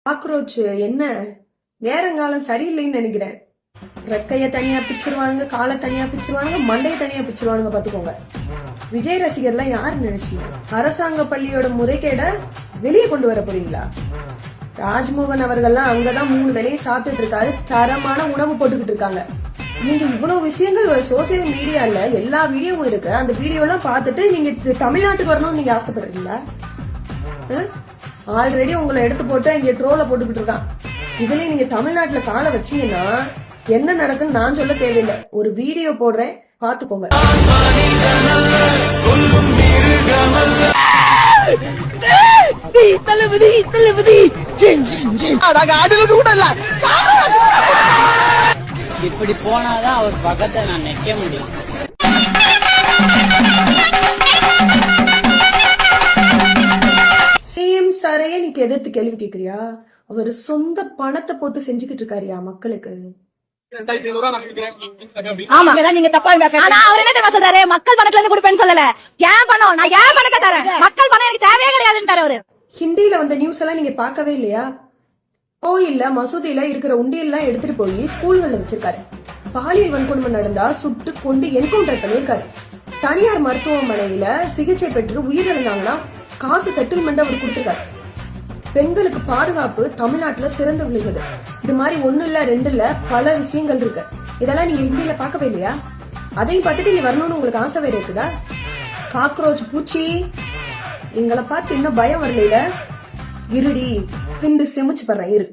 Cockroach என்ன நேரங்காலம் சரியில்லைன்னு நினைக்கிறேன். ரெக்கைய தனியா பிச்சிருவானுங்க, காலை தனியா பிச்சிருவானுங்க, மண்டையை தனியா பிச்சிருவானுங்க. பாத்துக்கோங்க. விஜய் ரசிகர்லாம் யாரு நினைச்சீங்க? அரசாங்க பள்ளியோட முறைகேட வெளியே கொண்டு வர போறீங்களா? ராஜ்மோகன் அவர்கள்லாம் அங்கதான் 3 வேளையும் சாப்பிட்டுட்டு இருக்காரு. தரமான உணவு போட்டுக்கிட்டு இருக்காங்க. நீங்க இவ்வளவு விஷயங்கள் சோசியல் மீடியால எல்லா வீடியோவும் இருக்கு. அந்த வீடியோ எல்லாம் பார்த்துட்டு நீங்க தமிழ்நாட்டுக்கு வரணும்னு நீங்க ஆசைப்படுறீங்களா? ஆல்ரெடி உங்களை எடுத்து போட்டு இங்க ட்ரோல போட்டுக்கிட்டு இருக்கான். இதுல நீங்க தமிழ்நாட்டுல காலை வச்சீங்கன்னா என்ன நடக்குன்னு நான் சொல்ல தேவையில்லை. ஒரு வீடியோ போடுறேன், பாத்துக்கோங்க. இப்படி போனாதான் அவர் பக்கத்தை நான் நிக்க முடியும். சிஎம் சாரையே நீங்க எதிர்த்து கேள்வி கேக்குறியா? அவர் சொந்த பணத்தை போட்டு செஞ்சுக்கிட்டு இருக்காரியா மக்களுக்கு? நீங்க தப்பா அவர் என்ன தெரியுமா சொல்றாரு? மக்கள் பணத்துல இருந்து கொடுப்பேன்னு சொல்லல. ஏன் பணம்? நான் ஏன் பணத்தை தரேன்? மக்கள் பணம் எனக்கு தேவையே கிடையாதுன்னு தரவரு. ஹிந்தியில வந்த நியூஸ் எல்லாம் நீங்க பார்க்கவே இல்லையா? கோயில்ல மசூதியில இருக்கிற உண்டியெல்லாம் எடுத்துட்டு போய் ஸ்கூல்கள்ல வச்சிருக்காரு. பாலியல் வன்கொடுமை நடந்தா சுட்டு கொண்டு என்கவுண்டர் பண்ணிருக்காரு. தனியார் மருத்துவமனையில சிகிச்சை பெற்று உயிரிழந்தாங்கன்னா காசு செட்டில்மெண்ட் அவர் கொடுத்திருக்காரு. பெண்களுக்கு பாதுகாப்பு தமிழ்நாட்டுல சிறந்து விளங்குது. இது மாதிரி 1 இல்ல 2 இல்ல பல விஷயங்கள் இருக்கு. இதெல்லாம் நீங்க ஹிந்தியில பார்க்கவே இல்லையா? அதையும் பார்த்துட்டு இங்க வரணும்னு உங்களுக்கு ஆசை வேற இருக்குதா? காக்ரோச் பூச்சி, எங்களை பார்த்து இன்னும் பயம் வரல. இருடி திண்டு செமிச்சு படுறேன் இரு.